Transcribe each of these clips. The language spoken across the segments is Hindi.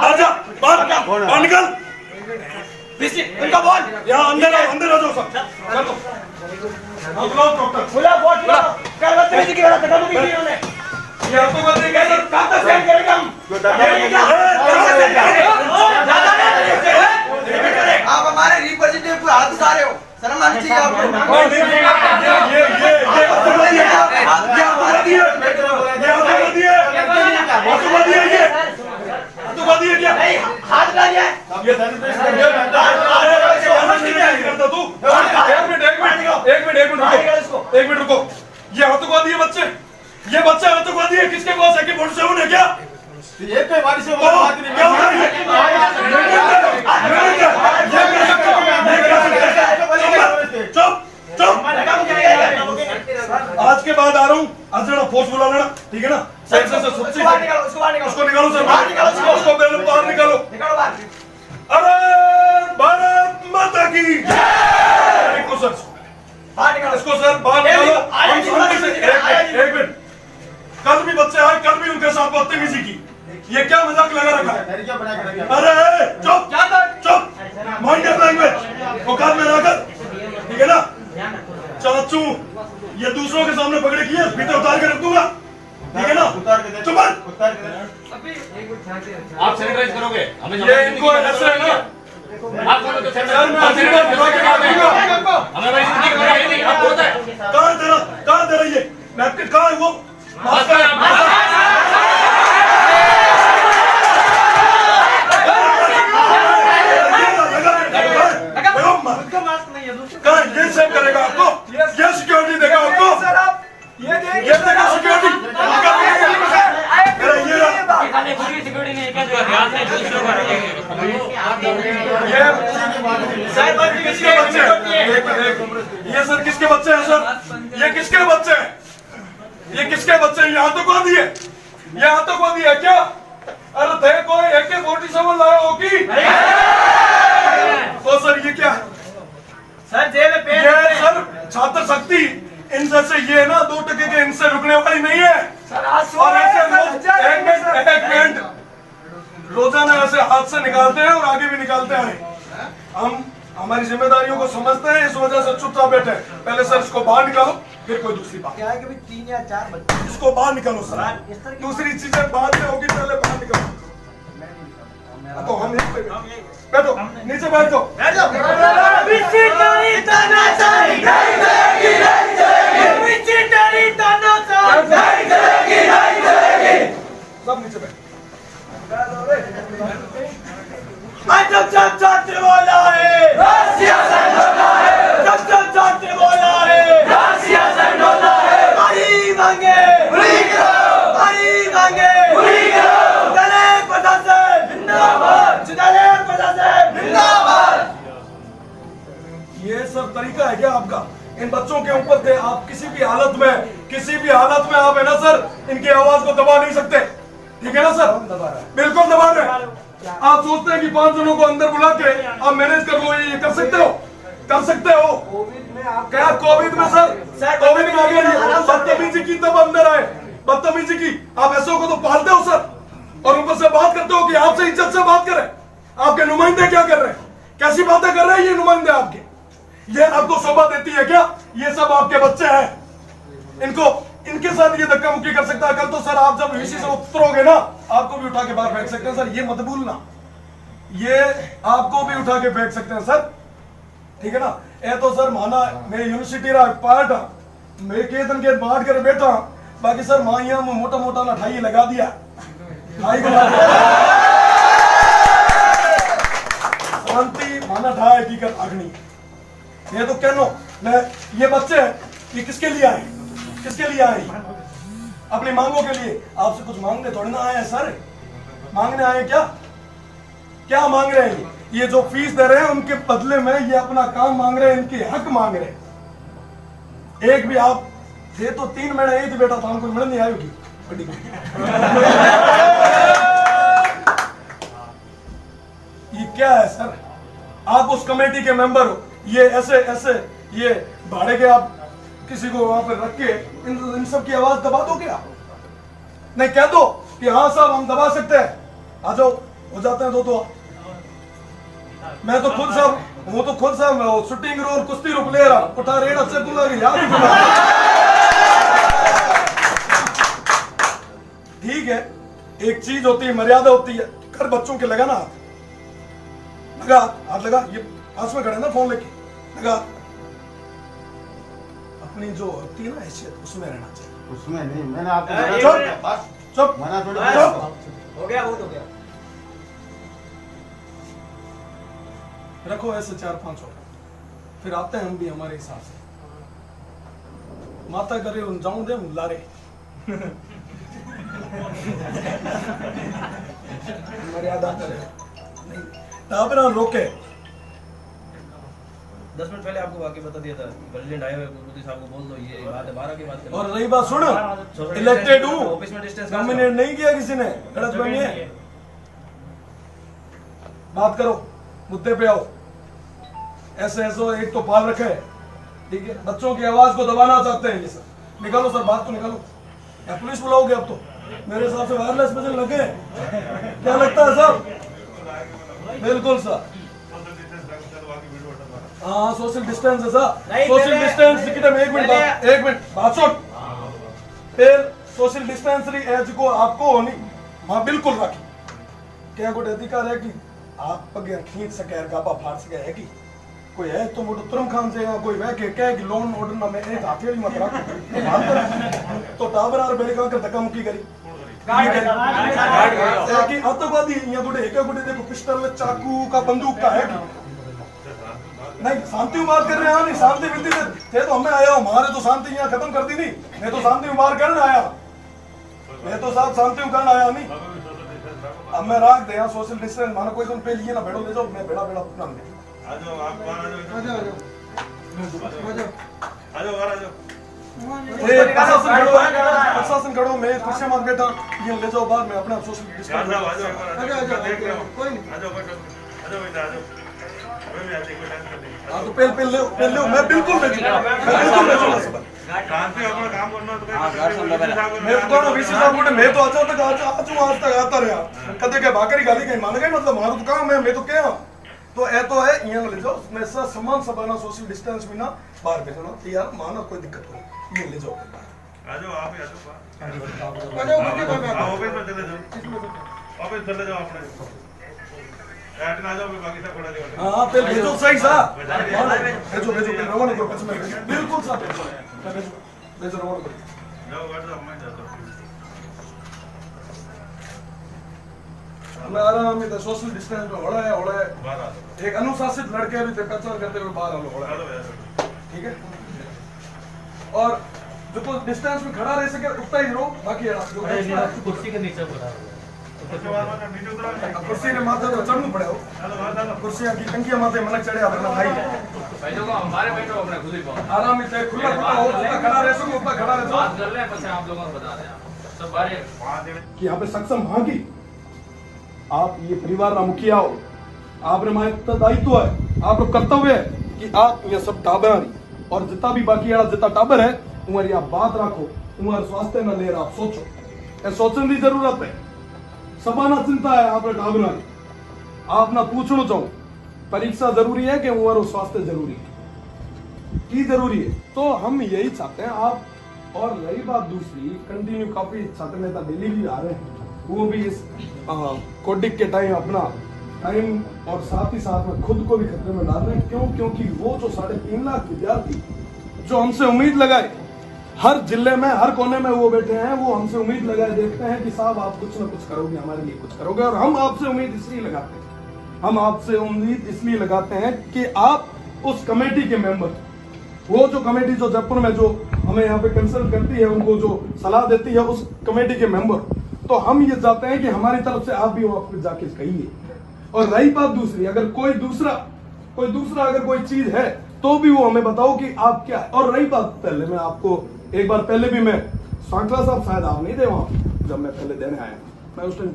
आजा बाहर निकल। उनका बोल यहाँ अंदर आ जाओ सब। चलो आप लोग डॉक्टर खुला बोल क्या बदतमीजी की गलत कदम की उन्होंने ये आपको बदले क्या सर कहां तक सहन करेंगे हम आप हमारे रिप्रेजेंटेटिव को हाथ उठा रहे हो, शर्म आनी चाहिए आपको। हाथ ला दिया एक मिनट रुको। ये आतंकवादी है बच्चे, ये बच्चे आतंकवादी है। किसके पास AK-47 है क्या? ये पे हमारी से क्या होता है? चुप चुप। आज के बाद आ रहा हूँ, आज जरा फोर्स बुला लेना, ठीक है ना? सर उसको बाहर निकालो उसको निकालो सर, बाहर निकालो उसको पहले बाहर निकालो। बाहर। अरे भारत माता की जय। इसको सर बाहर निकालो इसको सर बाहर निकालो। एक मिनट, कल भी बच्चे आए, कल भी उनके साथ बदतमीजी की। ये क्या मजाक लगा रखा है? अरे चुप चुप, माइंड योर लैंग्वेज। औकात में रहकर, ठीक है ना? चाचू ये दूसरों के सामने पकड़े किए, भीतर उतार के रख दूंगा, ठीक है ना? चुप। आप सैनिटाइज करोगे? ये इनको ऐसे है ना, आप बोलो तो सर मैं आशीर्वाद दिला के रख दूंगा। हमें भाई जिंदगी में नहीं आप बोलते हैं कहाँ तेरा ये नैपकिन कहाँ है? वो कहाँ ये सेव करेगा आपको? ये सिक्योरिटी देगा आपको? ये देगा सिक्योरिटी। सिक्योरिटी नहीं क्या जो ध्यान से दूसरों को रखेंगे। किसके बच्चे हैं? ये सर किसके बच्चे हैं सर? ये किसके बच्चे हैं? ये किसके बच्चे हैं? ये आतंकवादी है, ये आतंकवादी है क्या? अरे थे कोई AK-47 लाया हो कि? तो सर ये क्या है? सर जेल में ये सर छात्र शक्ति, इन जैसे ये ना 2 टके के इनसे रुकने वाली नहीं है। और ऐसे लोग एक मिनट रोजाना ऐसे हाथ से निकालते हैं और आगे भी निकालते हैं। हम हमारी जिम्मेदारियों को समझते हैं, इस वजह से चुपचाप बैठे। पहले सर इसको बाहर निकालो, फिर कोई दूसरी बात। क्या है कि 3 या 4 बच्चे इसको बाहर निकालो सर, दूसरी चीजें बाद में होगी, पहले बाहर निकालो। तो हम यहीं पे बैठो, नीचे बैठो। सब नीचे बैठो। छात्र बोला है छात्र बोला है मारी मांगे चुनाले प्रशासन जिंदाबाद। ये सब तरीका है क्या आपका? इन बच्चों के ऊपर थे आप, किसी भी हालत में आप है ना सर, इनकी आवाज को दबा नहीं सकते, ठीक है ना सर? बिल्कुल दबा रहे। आप सोचते हैं कि 5 जनों को अंदर बुला के आप मैनेज कर लो, ये कर सकते हो? क्या कोविड में सर कोविड में आगे बदतमीजी की तब अंदर आए, बदतमीजी की। आप ऐसों को तो पालते हो सर, और ऊपर से बात करते हो कि आपसे इज्जत से बात करें। आपके नुमाइंदे क्या कर रहे हैं? कैसी बातें कर रहे हैं ये नुमाइंदे आपके? ये आपको शोभा देती है क्या? ये सब आपके बच्चे हैं, इनके साथ ये धक्का मुक्की कर सकता है। कल तो सर आप जब वीसी से उतरोगे ना, आपको भी उठा के बाहर फेंक सकते हैं सर, ये मत भूलना। ये आपको भी उठा के फेंक सकते हैं सर, ठीक है ना? ये तो सर माना मैं यूनिवर्सिटी रा पार्ट मैं के दिन के बांट कर बैठा, बाकी सर माइया में मोटा मोटा ना ठाई लगा दिया, शांति माना ठाई की कर अग्नि। ये तो कहनो ये बच्चे ये किसके लिए आए? अपनी मांगों के लिए। आपसे कुछ मांगने थोड़ी ना आए हैं सर, मांगने आए क्या मांग रहे हैं? ये जो फीस दे रहे हैं उनके बदले में ये अपना काम मांग रहे हैं, इनके हक मांग रहे हैं। एक भी आप थे तो 3 महीने यही बेटा था, हमको मिल नहीं आई होगी। ये क्या है सर? आप उस कमेटी के मेंबर हो, ये ऐसे ये भाड़े के आप किसी को वहां पर रख के इन सब की आवाज दबा दो क्या? नहीं कह दो कि हाँ साहब हम दबा सकते हैं, आ जाओ, हो जाते हैं दो। मैं तो खुद साहब शूटिंग रो और कुश्ती रो प्लेयर हूं, उठा रेड अच्छे को लगे याद ही ठीक है, एक चीज होती है, मर्यादा होती है। कर बच्चों के लगा ना हाथ लगा, ये पास में खड़े ना फोन लेके, लगा। अपनी जो होती है ना हैसियत, उसमें रहना चाहिए। उसमें नहीं, मैंने आपको चुप मना थोड़ी बस। किया। हो गया, बहुत हो गया। रखो ऐसे 4-5 और, फिर आते हैं हम भी हमारे हिसाब से। माता करे उन जाऊं दे लारे मर्यादा करे नहीं, टाबरा रोके। 10 मिनट पहले आपको वाकई बता दिया था, प्रेसिडेंट आए हुए मोदी साहब को बोल दो ये बात है, 12 की बात करें। और रही बात सुन, इलेक्टेड हूँ, ऑफिस में डिस्टेंस नॉमिनेट नहीं किया किसी ने, गलत बनी है। बात करो, मुद्दे पे आओ। ऐसे एक तो पाल रखे है, ठीक है, बच्चों की आवाज को दबाना चाहते हैं ये सर। निकालो सर, बात को निकालो, या पुलिस बुलाओगे अब तो? मेरे हिसाब से वायरलेस बजने लगे हैं। क्या लगता है सर? बिल्कुल सर, हाँ सोशल डिस्टेंस है सर, सोशल डिस्टेंस एक मिनट बात सुन। फिर सोशल डिस्टेंस एज को आपको होनी, हाँ बिल्कुल रखी। क्या कोई अधिकार है कि आप अगर खींच सके, गापा फाड़ सके है कि कोई है तो मोटो तुरम खान से, या कोई वह के कहे कि लोन ऑर्डर ना में एक हथेली मत रख तो टाबर आर बेरे का धक्का मुक्की करी कि आतंकवादी यहाँ गुडे एक गुडे देखो पिस्टल चाकू का बंदूक का है कि नहीं, शांति में बात कर रहे हैं। नहीं शांति मिलती थे तो हमें आया, हमारे तो शांति यहाँ खत्म कर दी नहीं। मैं तो शांति में बात करने आया, मैं तो साहब शांति में करने आया नहीं। अब मैं राख दे यहाँ सोशल डिस्टेंस, मानो कोई तुम पे लिए ना बैठो, ले जाओ, मैं बेड़ा अपना ले प्रशासन खड़ो, मैं कुर्सी मत बैठा, ये ले जाओ बाहर, मैं अपना सोशल डिस्टेंस। हाँ तो पेल ले, मैं बिल्कुल भेजूंगा, मैं तो आज तक आता रहा, कदे के भाकरी गाली कहीं मान गए, मतलब हमारा तो काम है, मैं तो क्या तो ए तो है यहाँ ले जाओ, मैं सब समान सबाना सोशल डिस्टेंस में ना बाहर भेजना यार, माना कोई दिक्कत नहीं, ये ले जाओ आ जाओ आप ही आ जाओ ऑफिस में चले जाओ, ऑफिस चले जाओ अपने ऐड ना जाओ, बाकी सब खड़ा देगा। हां फिर भेजो सही सा, भेजो रवाना करो, पछ में बिल्कुल सा भेजो रवाना करो, जाओ व्हाट्सएप में जाओ। मैं आराम में सोशल डिस्टेंस में होड़ा है बाहर आ एक अनुशासित लड़के भी थे पहचान करते हुए बाहर आ लो, होड़ा जाओ। ठीक है। और जो तो डिस्टेंस में खड़ा रह सके उतना ही रहो, बाकी कुर्सी के नीचे उठा कुर्सी ने माथे तो चढ़ना पड़े हो, कुर्सी की टंकियां माथे मनक चढ़े अपना भाई हमारे बैठो अपने खुद ही आराम से खुला हो, जितना खड़ा रह सको उतना खड़ा रह बात कर ले, પછી आप लोगों को बता रहे हैं सब बारे कि यहाँ पे सक्षम भागी आप ये परिवार ना मुखिया हो, आपने हमारे दायित्व है, आपको कर्तव्य है कि आप ये सब टाबर और जितना भी बाकी जितना टाबर है उमर आप बात रखो, उमर स्वास्थ्य में ले रहा आप सोचो, सोचने की जरूरत है, सबाना चिंता है आप टाबर आप ना पूछना चाहो, परीक्षा जरूरी है कि उमर स्वास्थ्य जरूरी है की जरूरी है, तो हम यही चाहते हैं आप। और रही बात दूसरी, कंटिन्यू काफी छात्र नेता दिल्ली भी आ रहे हैं, वो भी इस कोडिक के टाइम अपना टाइम और साथ ही साथ में खुद को भी खतरे में डाल रहे हैं। क्यों? क्योंकि वो जो 3.5 लाख विद्यार्थी जो हमसे उम्मीद लगाए, हर जिले में हर कोने में वो बैठे हैं, वो हमसे उम्मीद लगाए देखते हैं कि साहब आप कुछ ना कुछ करोगे, हमारे लिए कुछ करोगे। और हम आपसे उम्मीद इसलिए लगाते हैं, कि आप उस कमेटी के मेंबर, वो जो कमेटी जो जयपुर में जो हमें यहाँ पे कंसल्ट करती है, उनको जो सलाह देती है, उस कमेटी के मेंबर, तो हम ये चाहते हैं कि हमारी तरफ से आप भी वहां जाके कहिए। और रही बात दूसरी, अगर कोई दूसरा अगर कोई चीज है तो भी वो हमें बताओ कि आप क्या है। और रही बात पहले, मैं आपको एक बार पहले भी मैं सांकला साहब शायद आप नहीं थे वहां, जब मैं पहले देने आया, मैं उस टाइम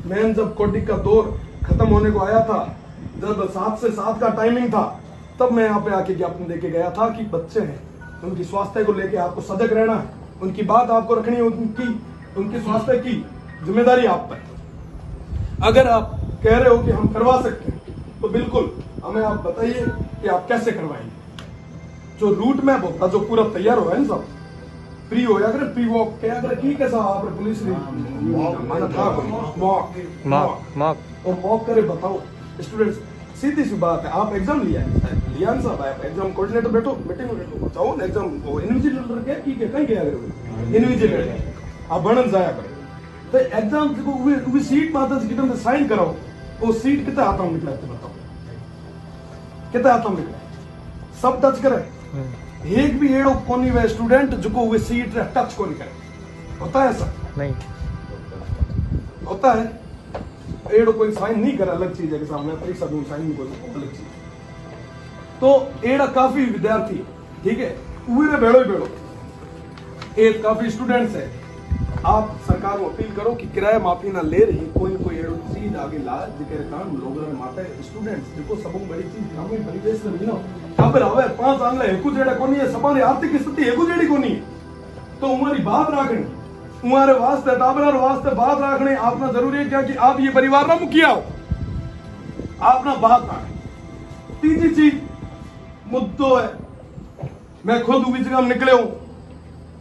मैं जब कोडिक का दौर खत्म होने को आया था, जब 7 से 7 का टाइमिंग था, तब मैं यहाँ पे आके ज्ञापन देके गया था कि बच्चे हैं, उनकी स्वास्थ्य को लेके आपको सजग रहना है, उनकी बात आपको रखनी है, उनकी स्वास्थ्य की जिम्मेदारी आप पर है। अगर आप कह रहे हो कि हम करवा सकते हैं तो बिल्कुल हमें आप बताइए कि आप कैसे करवाएंगे। जो रूट मैप होता जो पूरा तैयार हुआ है ना सब प्री हो अगर प्री वॉक क्या अगर ठीक है साहब आप पुलिस ने माना था मॉक और मॉक करे बताओ स्टूडेंट्स सीधी सी बात है। आप एग्जाम लिया ना साहब आप एग्जाम कोऑर्डिनेटर बैठो मीटिंग में बैठो बताओ ना एग्जाम वो इन्विजिलेटर क्या ठीक है कहीं गया अगर इन्विजिलेटर आप बनन जाया करो तो एग्जाम को वो सीट माता से कितने साइन कराओ वो सीट कितना आता हूं निकला बताओ कितना आता हूं निकला सब टच करे एक भी एड़ो कोनी वे स्टूडेंट जो वे सीट टच को नहीं करे होता है ऐसा नहीं होता है एड़ो कोई साइन नहीं करा अलग चीज है कि सामने परीक्षा दूं साइन नहीं कोई अलग चीज तो एड़ा काफी विद्यार्थी ठीक है उरे बेड़ो एक काफी स्टूडेंट्स है आप सरकार को अपील करो कि किराया माफी ना ले रही कोई एड़ो चीज आगे ला जिके काम लोगों ने माता स्टूडेंट्स देखो सबों बड़ी चीज ग्रामीण परिवेश में नो खबर आवे पांच आंगले एकू जेड़ा कोनी है सबारी आर्थिक स्थिति एकू जेड़ी कोनी है तो उमारी बात राखनी उमारे वास्ते टाबरार वास्ते बात राखनी आपना जरूरी है क्या कि आप ये परिवार ना मुखिया हो आपना बात राखनी। तीसरी चीज मुद्दों है मैं खुद उसी जगह निकले हूं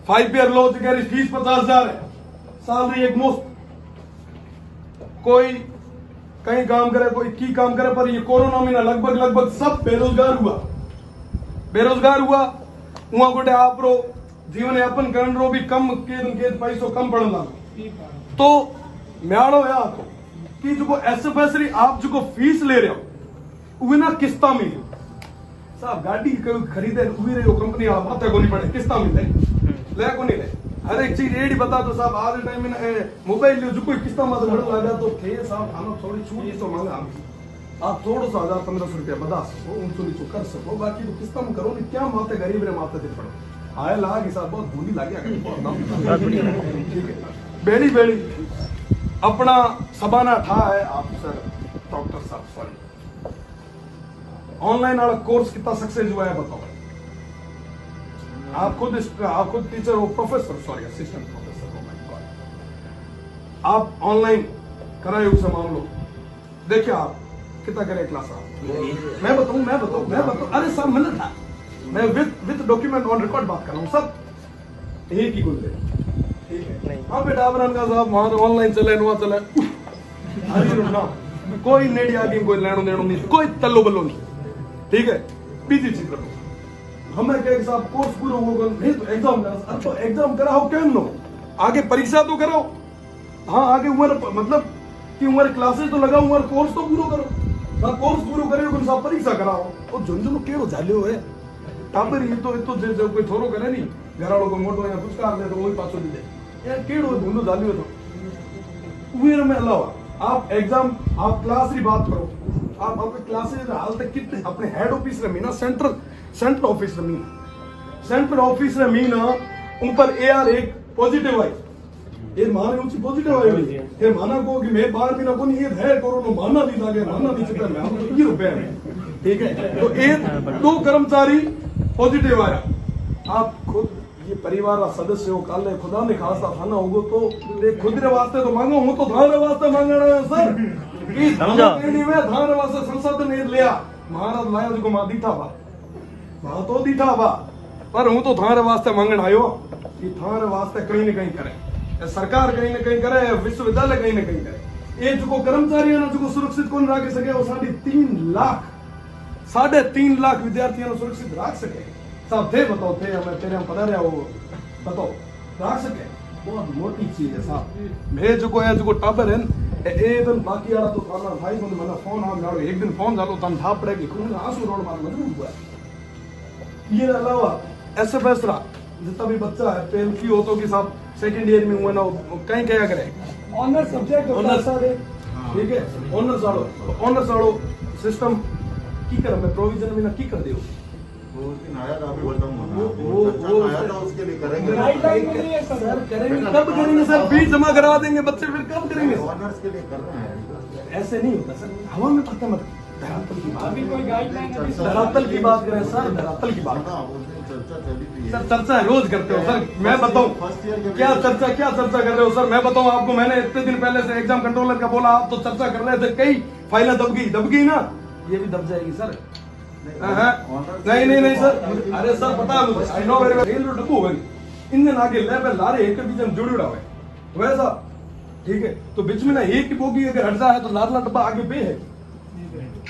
5 ईयर लो जगह फीस 50,000 है सैलरी एक मुफ्त कोई कहीं काम करे कोई की काम करे पर ये कोरोना में ना लगभग सब बेरोजगार हुआ वहां गोटे आप रो जीवन यापन करन रो भी कम के पैसों कम पड़ना तो म्याड़ो है आपको कि जो एसएफएसरी आप जो फीस ले रहे हो वो ना किस्ता में साहब गाड़ी खरीदे हुई रही हो कंपनी आप माथे को नहीं पड़े किस्ता में ले को नहीं ले हर एक चीज रेडी बता दो साहब आज टाइम में मोबाइल जो कोई किस्ता मत लड़ लगा तो थे साहब खाना थोड़ी छूट तो मांगा आप थोड़ा सा 1,000-1,500 रुपया बता सको 1900 कर सको बाकी तो किस्ता में करो नहीं क्या माते गरीब रे माते दे पड़ो आए लाग हिसाब बहुत भूली लागे ठीक है बेड़ी अपना सबाना ठा है आप सर डॉक्टर साहब सॉरी ऑनलाइन वाला कोर्स कितना सक्सेस हुआ है बताओ आप खुद टीचर हो प्रोफेसर सॉरी असिस्टेंट प्रोफेसर हो माय गॉड आप ऑनलाइन कराए उसे मामलो देखिए आप कितना करें क्लास आप मैं बताऊं अरे सब मिल था मैं विद डॉक्यूमेंट ऑन रिकॉर्ड बात कर रहा हूं सब एक ही गुल ठीक है हाँ बेटा अमरान का साहब वहां ऑनलाइन चले वहां चले ना कोई नेड़ी आगे कोई लेनो देनो नहीं कोई तल्लो बल्लो नहीं ठीक है बीजी चीज रखो हमें क्या साहब कोर्स पूरा होगा नहीं तो एग्जाम अच्छा एग्जाम कराओ क्यों लो आगे परीक्षा तो करो हाँ आगे उम्र मतलब कि उम्र क्लासेस तो लगाओ उम्र कोर्स तो पूरा करो ना कोर्स पूरा करे तो साहब परीक्षा कराओ और झुंझुन केड़ो झाल्यो है टाबर ये तो जो कोई थोरो करे नहीं घर वालों को मोटो या पुरस्कार दे तो वही पाछो दे दे यार केड़ो झुंझुन झाल्यो तो उम्र में अलावा आप एग्जाम आप क्लास की बात करो आप अपने क्लासेस हाल तक कितने अपने हेड ऑफिस रे मीना सेंट्रल ऑफिस रे मीना ऊपर एआर एक पॉजिटिव आई ये माने ऊंची पॉजिटिव आई हुई ये माना को कि मैं बाहर भी ना कोनी ये है कोरोना माना दी लागे माना दी चिता में हम तो 20 रुपए में ठीक है तो एक दो कर्मचारी पॉजिटिव आया आप खुद ये परिवार का सदस्य हो कल खुदा ने खासा थाना होगो तो खुद रे वास्ते तो मांगो हूं तो थारे वास्ते मांगना है सर कि धमनी में थारे वास्ते संसद ने लिया महाराज लाया जो मा दीठा बा वहां तो दीठा बा पर हूं तो थारे वास्ते मांगण आयो कि थारे वास्ते कहीं न कहीं करे सरकार कहीं न कहीं करे विश्वविद्यालय कहीं न कहीं करे ये जो कर्मचारी है ना जो सुरक्षित कौन रख सके वो 3.5 लाख विद्यार्थियों सुरक्षित रख सके साहब थे बताओ थे हमें तेरे हम पता रहा वो बताओ रख सके बहुत मोटी चीज है साहब मैं जो टाबर है ए दिन बाकी वाला तो थाना भाई को मैंने फोन आ गया एक दिन फोन जातो तन था पड़े कि खून आंसू रोड मार मजबूर हुआ ये अलावा एसएफएस रा जितना भी बच्चा है पेल की हो तो कि साहब सेकंड ईयर में हुआ ना कहीं क्या करे ऑनर सब्जेक्ट होता है ठीक है ऑनर सालो सिस्टम की कर मैं प्रोविजन में ना की कर दियो वो दिन आया था अभी बताऊंगा वो आया था उसके लिए करेंगे सर करेंगे कब करेंगे सर फीस जमा करवा देंगे बच्चे फिर कब करेंगे ऑनर्स के लिए कर रहे हैं ऐसे नहीं होता सर हवा में पत्ता मत धरातल की बात धरातल की बात करें सर, धरातल की बात। हाँ, उस दिन चर्चा चली थी। सर चर्चा रोज करते हो सर, मैं बताऊं फर्स्ट ईयर के क्या चर्चा कर रहे हो सर? मैं बताऊं आपको, मैंने इतने दिन पहले से एग्जाम कंट्रोलर का बोला, आप तो चर्चा कर रहे थे, कई फाइलें दब गई ना, ये भी दब जाएगी सर। नहीं सर, अरे सर पता है मुझे, I know very well, rail डब्बू होगी इंजन आगे लेवल लारे एक के बीच में जुड़ा हुआ है वैसा, ठीक है? तो बीच में ना एक की बोगी अगर हट जाए तो लाडला डब्बा आगे पे है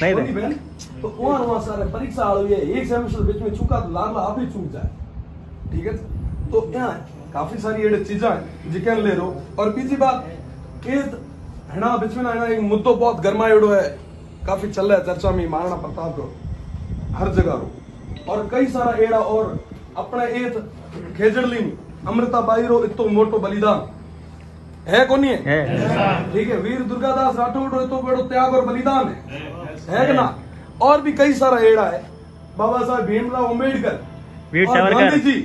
नहीं बहन, तो वहाँ सारे परीक्षा आ रही है, एक सेमेस्टर बीच में चुका तो लाडला आप ही चूक जाए, ठीक है? तो यहाँ काफी सारी ये चीजा है जिकन ले रो। और बीजी बात है ना, बीच में ना एक मुद्दो बहुत गर्मायोड़ो है, काफी चल रहा है चर्चा में, महाराणा प्रताप रो हर जगह रो, और कई सारा एड़ा, और अपने एत खेजड़ली में अमृताबाई रो इतो मोटो बलिदान है कोनी है, ठीक है? वीर दुर्गादास राठौड़ रो इतो बड़ो त्याग और बलिदान है कि ना? और भी कई सारा एड़ा है, बाबा साहब भीमराव अम्बेडकर और गांधी जी,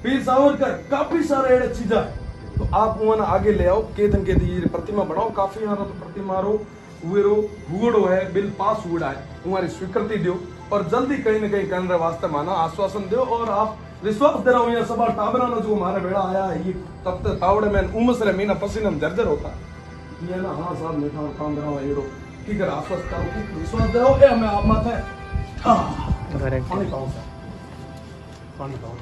वीर सावरकर, काफी सारा एड़ा चीजा है। तो आप वहां आगे ले आओ, केतन के दी प्रतिमा बनाओ, काफी यहाँ तो प्रतिमा रो हुगड़ो है, बिल पास हुआ है, तुम्हारी स्वीकृति दो, और जल्दी कहीं न कहीं करने वास्ते माना आश्वासन दो। और आप विश्वास दे रहा हूँ, यहाँ सब टाबरा ना जो हमारे बेड़ा आया है, ये तब तक तावड़े में उमस रहे मीना पसीना में जर्जर होता है, ये ना हाँ साहब मैं काम दे रहा हूँ, ये ठीक है, आश्वस्त करो, विश्वास दे रहा हूँ, हमें आप मत है पानी पाऊँ सर, पानी पाऊँ।